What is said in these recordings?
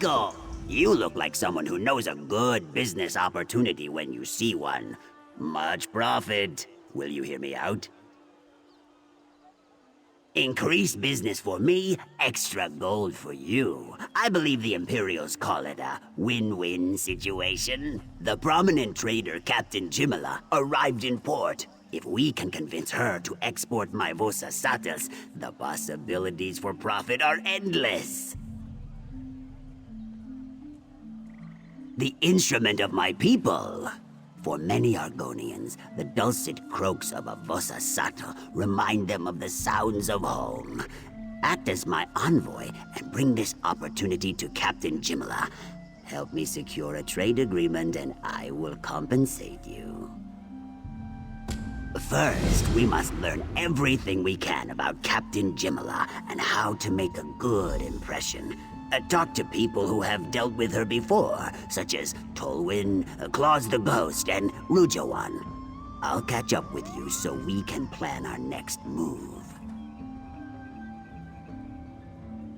Biko! You look like someone who knows a good business opportunity when you see one. Much profit. Will you hear me out? Increased business for me, extra gold for you. I believe the Imperials call it a win-win situation. The prominent trader Captain Jimila arrived in port. If we can convince her to export my vossa-satls, the possibilities for profit are endless. The instrument of my people. For many Argonians, the dulcet croaks of a vossa-satl remind them of the sounds of home. Act as my envoy and bring this opportunity to Captain Jimila. Help me secure a trade agreement and I will compensate you. First, we must learn everything we can about Captain Jimila and how to make a good impression. Talk to people who have dealt with her before, such as Tolwyn, Claus the Ghost, and Rujawan. I'll catch up with you so we can plan our next move.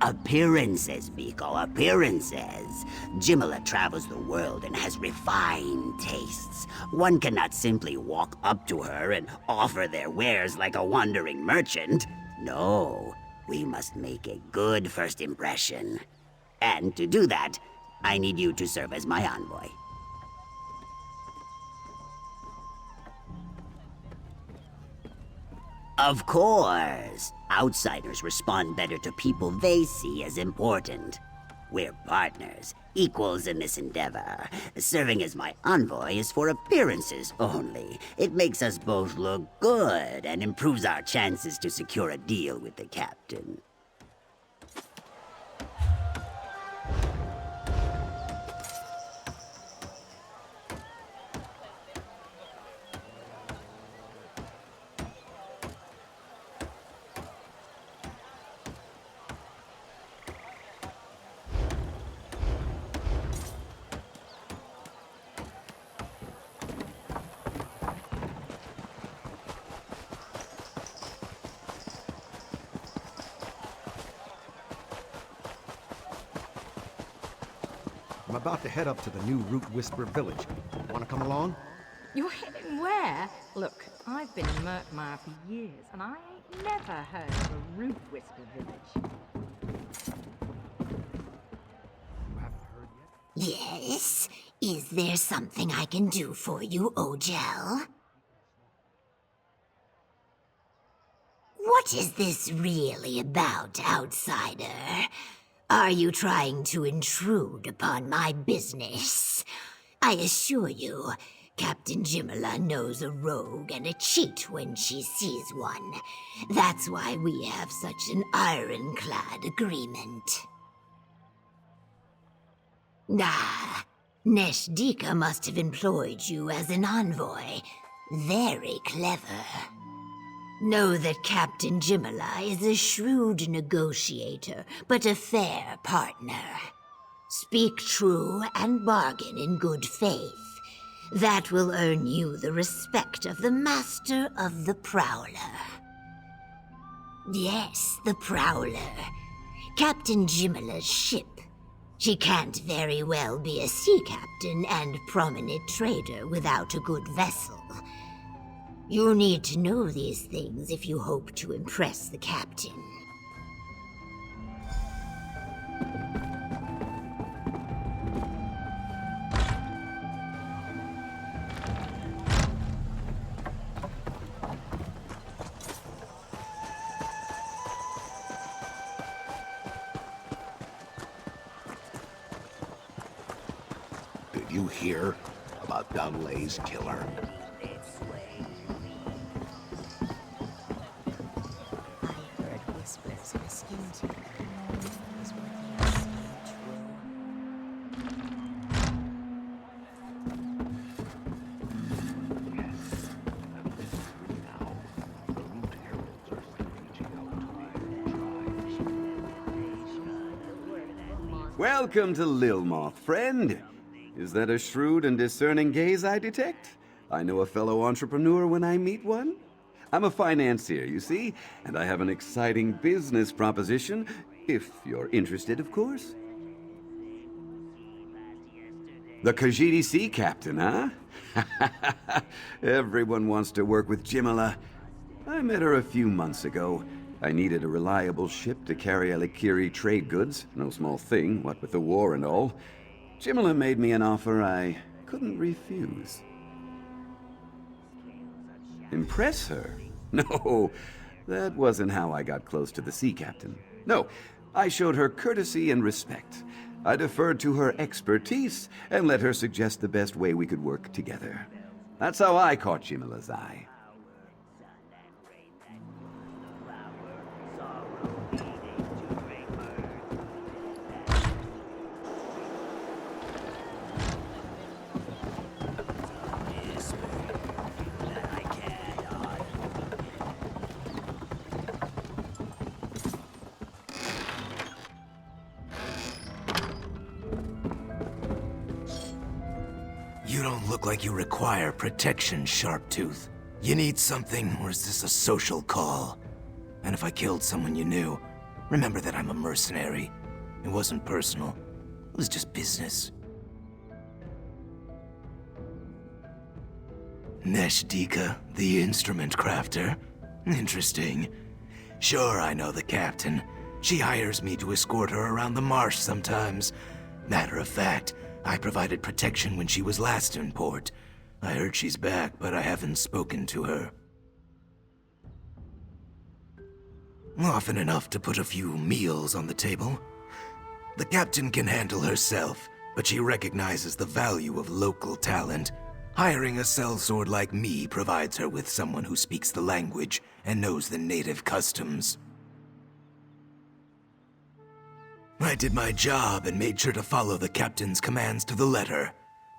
Appearances, Biko, appearances. Jimila travels the world and has refined tastes. One cannot simply walk up to her and offer their wares like a wandering merchant. No, we must make a good first impression. And to do that, I need you to serve as my envoy. Of course! Outsiders respond better to people they see as important. We're partners, equals in this endeavor. Serving as my envoy is for appearances only. It makes us both look good and improves our chances to secure a deal with the captain. I'm about to head up to the new Root Whisper village. Want to come along? You're heading where? Look, I've been in Murkmire for years, and I ain't never heard of a Root Whisper village. You haven't heard yet? Yes? Is there something I can do for you, Ojel? What is this really about, outsider? Are you trying to intrude upon my business? I assure you, Captain Jimila knows a rogue and a cheat when she sees one. That's why we have such an ironclad agreement. Ah, Nesh-Deeka must have employed you as an envoy. Very clever. Know that Captain Jimila is a shrewd negotiator, but a fair partner. Speak true and bargain in good faith. That will earn you the respect of the Master of the Prowler. Yes, the Prowler. Captain Jimila's ship. She can't very well be a sea captain and prominent trader without a good vessel. You need to know these things if you hope to impress the captain. Did you hear about Dunlay's killer? Welcome to Lilmoth, friend. Is that a shrewd and discerning gaze I detect? I know a fellow entrepreneur when I meet one. I'm a financier, you see, and I have an exciting business proposition, if you're interested, of course. The Khajiit Sea Captain, huh? Everyone wants to work with Jimila. I met her a few months ago. I needed a reliable ship to carry Alikiri trade goods. No small thing, what with the war and all. Jimila made me an offer I couldn't refuse. Impress her? No, that wasn't how I got close to the sea captain. No, I showed her courtesy and respect. I deferred to her expertise and let her suggest the best way we could work together. That's how I caught Jimila's eye. You don't look like you require protection, Sharptooth. You need something, or is this a social call? And if I killed someone you knew, remember that I'm a mercenary. It wasn't personal. It was just business. Nesh-Deeka, the instrument crafter? Interesting. Sure, I know the captain. She hires me to escort her around the marsh sometimes. Matter of fact, I provided protection when she was last in port. I heard she's back, but I haven't spoken to her. Often enough to put a few meals on the table. The captain can handle herself, but she recognizes the value of local talent. Hiring a sellsword like me provides her with someone who speaks the language and knows the native customs. I did my job and made sure to follow the captain's commands to the letter.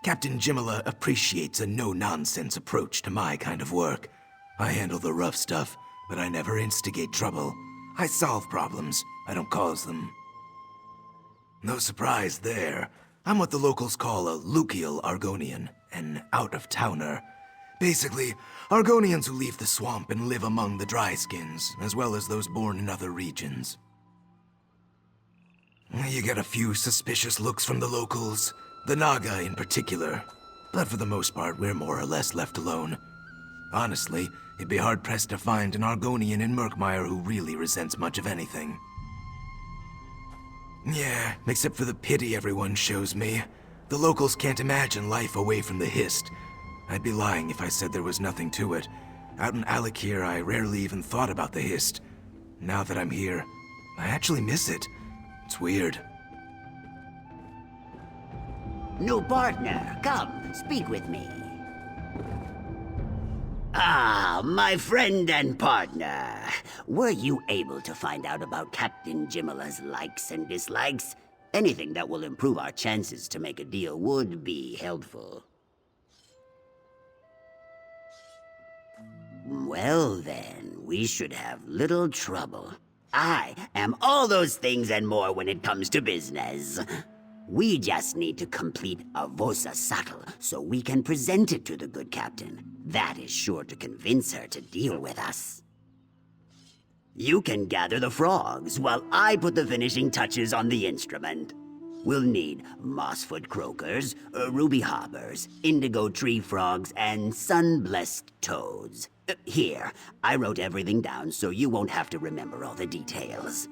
Captain Jimila appreciates a no-nonsense approach to my kind of work. I handle the rough stuff, but I never instigate trouble. I solve problems, I don't cause them. No surprise there. I'm what the locals call a Lukial Argonian, an out-of-towner. Basically, Argonians who leave the swamp and live among the dryskins, as well as those born in other regions. You get a few suspicious looks from the locals, the Naga in particular. But for the most part, we're more or less left alone. Honestly, it'd be hard-pressed to find an Argonian in Murkmire who really resents much of anything. Yeah, except for the pity everyone shows me. The locals can't imagine life away from the Hist. I'd be lying if I said there was nothing to it. Out in Alikir, I rarely even thought about the Hist. Now that I'm here, I actually miss it. It's weird. New partner, come, speak with me. Ah, my friend and partner. Were you able to find out about Captain Jimila's likes and dislikes? Anything that will improve our chances to make a deal would be helpful. Well then, we should have little trouble. I am all those things and more when it comes to business. We just need to complete a vossa-satl so we can present it to the good captain. That is sure to convince her to deal with us. You can gather the frogs while I put the finishing touches on the instrument. We'll need mossfoot croakers, ruby hoppers, indigo tree frogs, and sun-blessed toads. Here, I wrote everything down so you won't have to remember all the details.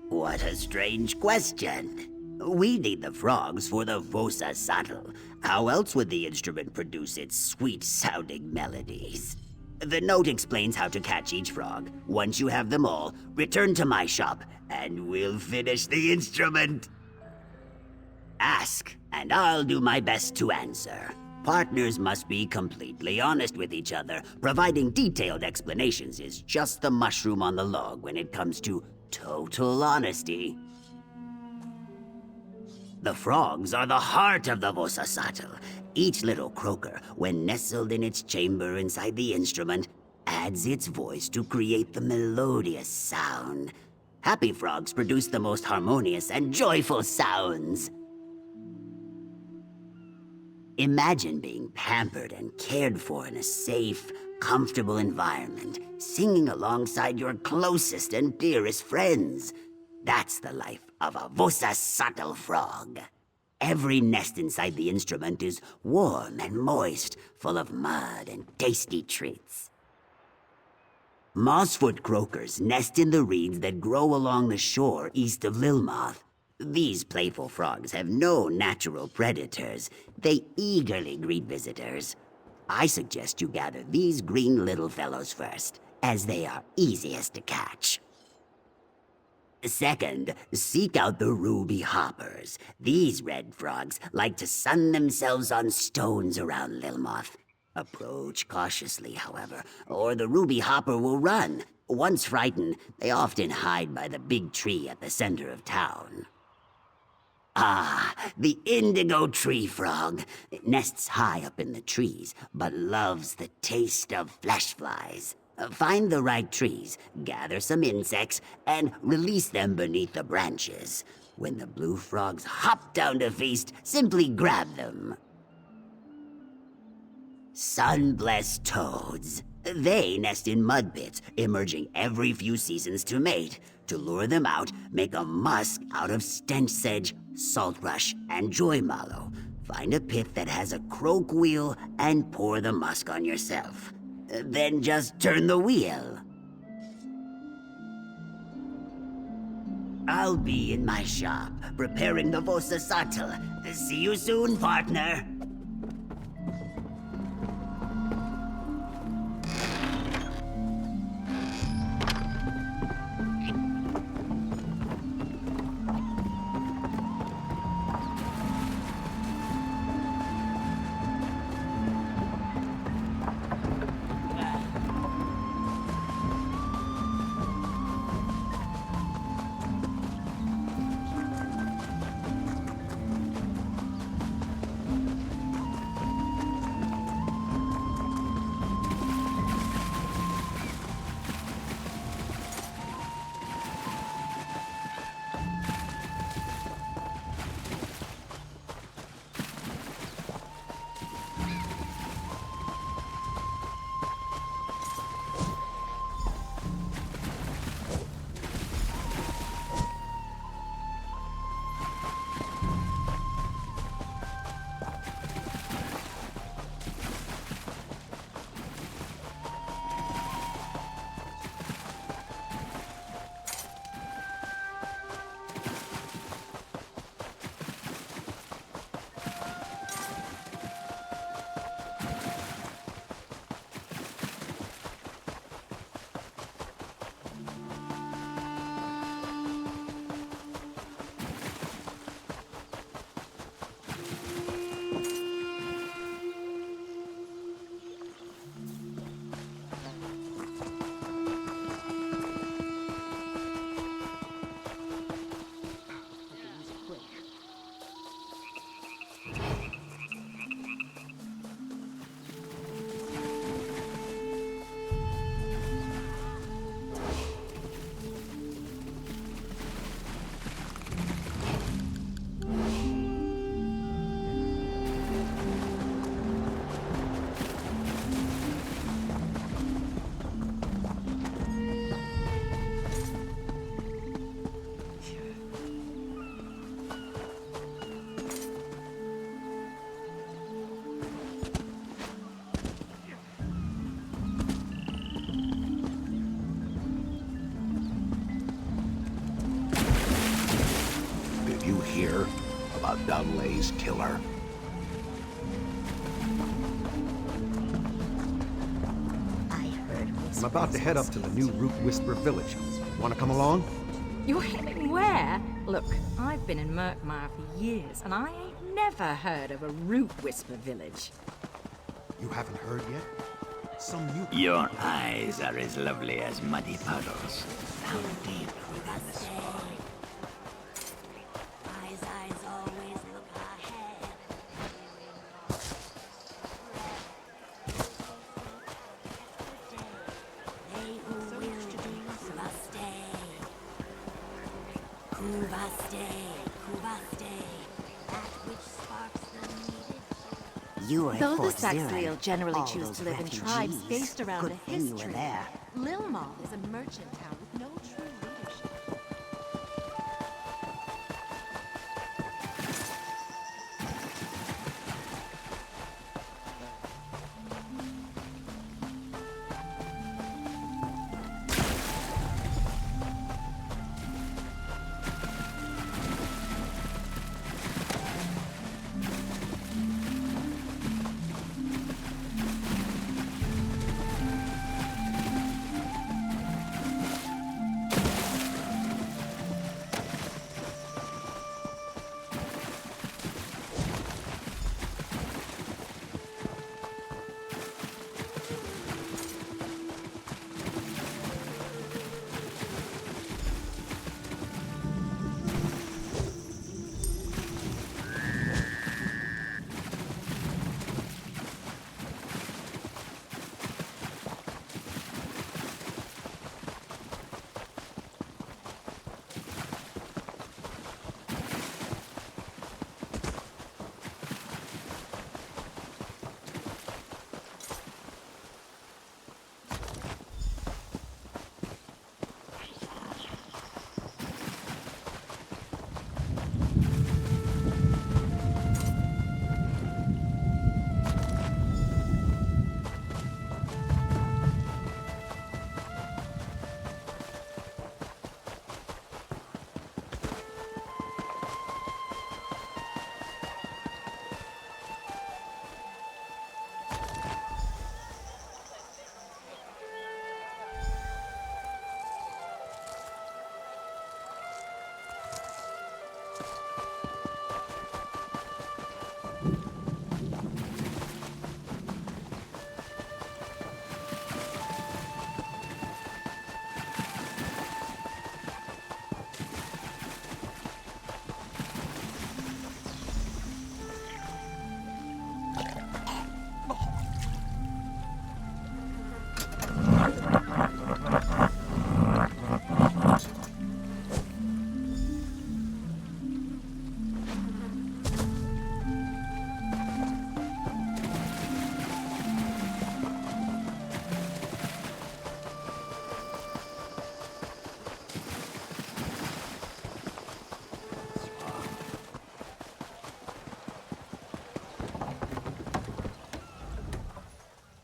What a strange question. We need the frogs for the vossa-satl. How else would the instrument produce its sweet-sounding melodies? The note explains how to catch each frog. Once you have them all, return to my shop, and we'll finish the instrument. Ask, and I'll do my best to answer. Partners must be completely honest with each other. Providing detailed explanations is just the mushroom on the log when it comes to total honesty. The frogs are the heart of the vossa-satl. Each little croaker, when nestled in its chamber inside the instrument, adds its voice to create the melodious sound. Happy frogs produce the most harmonious and joyful sounds. Imagine being pampered and cared for in a safe, comfortable environment, singing alongside your closest and dearest friends. That's the life of a vossa-satl frog. Every nest inside the instrument is warm and moist, full of mud and tasty treats. Mossfoot croakers nest in the reeds that grow along the shore east of Lilmoth. These playful frogs have no natural predators. They eagerly greet visitors. I suggest you gather these green little fellows first, as they are easiest to catch. Second, seek out the ruby hoppers. These red frogs like to sun themselves on stones around Lilmoth. Approach cautiously, however, or the ruby hopper will run. Once frightened, they often hide by the big tree at the center of town. Ah, the indigo tree frog. It nests high up in the trees, but loves the taste of flesh flies. Find the right trees, gather some insects, and release them beneath the branches. When the blue frogs hop down to feast, simply grab them. Sun-blessed toads. They nest in mud pits, emerging every few seasons to mate. To lure them out, make a musk out of stench sedge, salt rush, and joy mallow. Find a pit that has a croak wheel and pour the musk on yourself. Then just turn the wheel. I'll be in my shop, preparing the vossa-satl. See you soon, partner. Hear about Dunlay's killer? I'm about to head up to the new Root Whisper village. Want to come along? You're heading where? Look, I've been in Murkmire for years, and I ain't never heard of a root whisper village. You haven't heard yet? Some new... Your eyes are as lovely as muddy puddles. How deep within the soil. Though the Saxriel generally choose to live in tribes based around a history, Lilmoth is a merchant town with no true leadership.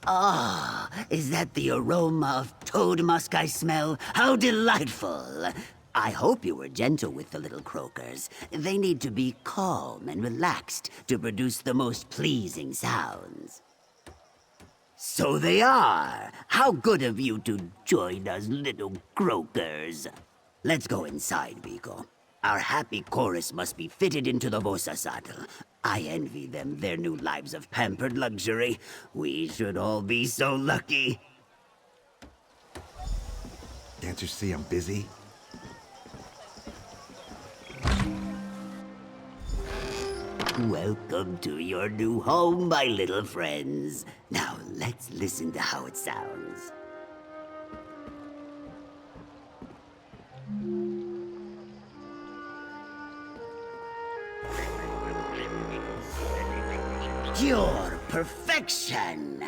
Ah, is that the aroma of toad musk I smell? How delightful! I hope you were gentle with the little croakers. They need to be calm and relaxed to produce the most pleasing sounds. So they are! How good of you to join us, little croakers. Let's go inside, Biko. Our happy chorus must be fitted into the vossa-satl. I envy them their new lives of pampered luxury. We should all be so lucky. Can't you see I'm busy? Welcome to your new home, my little friends. Now, let's listen to how it sounds. Pure perfection!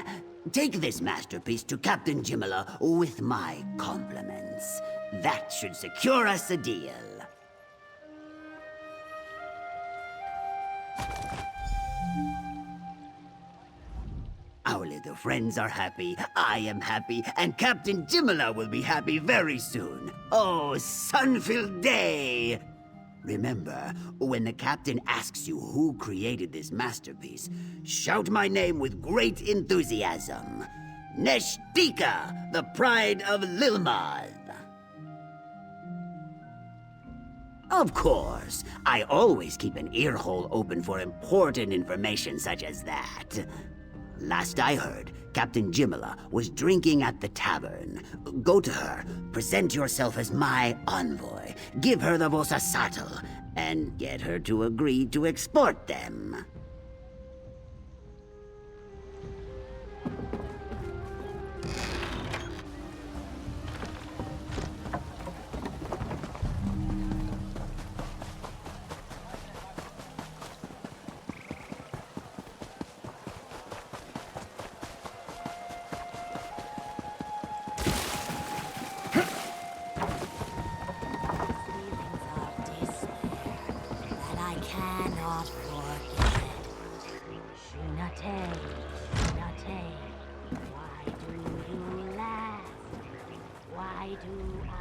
Take this masterpiece to Captain Jimila with my compliments. That should secure us a deal. Our little friends are happy, I am happy, and Captain Jimila will be happy very soon. Oh, sun-filled day! Remember, when the captain asks you who created this masterpiece, shout my name with great enthusiasm. Nesh-Deeka, the pride of Lilmath. Of course, I always keep an ear hole open for important information such as that. Last I heard, Captain Jimila was drinking at the tavern. Go to her, present yourself as my envoy, give her the vossa-satl, and get her to agree to export them.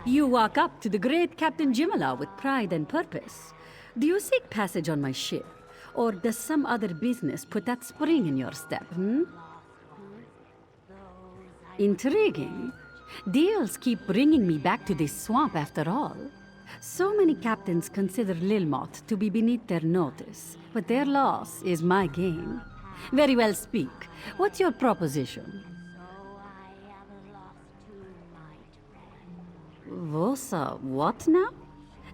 You walk up to the great Captain Jimila with pride and purpose. Do you seek passage on my ship? Or does some other business put that spring in your step, Intriguing. Deals keep bringing me back to this swamp after all. So many captains consider Lilmoth to be beneath their notice, but their loss is my gain. Very well, speak. What's your proposition? Vossa, what now?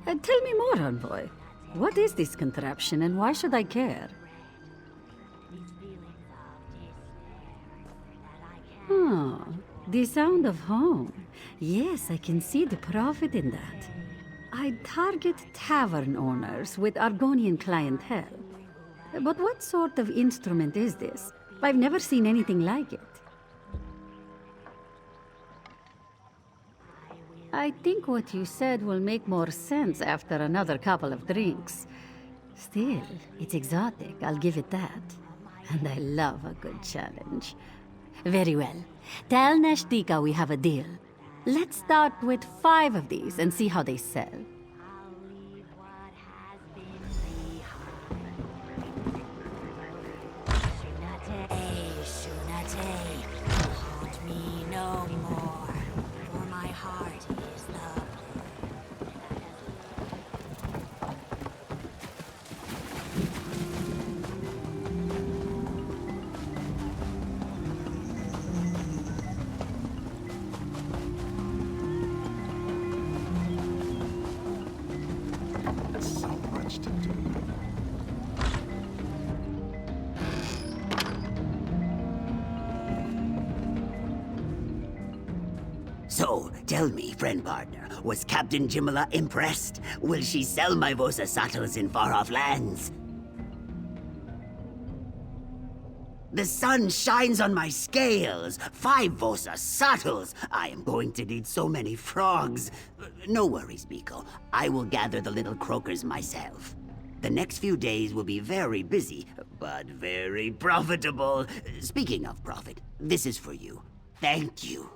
Tell me more, envoy. What is this contraption and why should I care? Oh, the sound of home. Yes, I can see the profit in that. I target tavern owners with Argonian clientele. But what sort of instrument is this? I've never seen anything like it. I think what you said will make more sense after another couple of drinks. Still, it's exotic, I'll give it that. And I love a good challenge. Very well. Tell Nesh-Deeka we have a deal. Let's start with 5 of these and see how they sell. So, tell me, friend partner, was Captain Jimila impressed? Will she sell my vossa-satls in far-off lands? The sun shines on my scales! 5 vossa-satls! I am going to need so many frogs. No worries, Biko. I will gather the little croakers myself. The next few days will be very busy, but very profitable. Speaking of profit, this is for you. Thank you.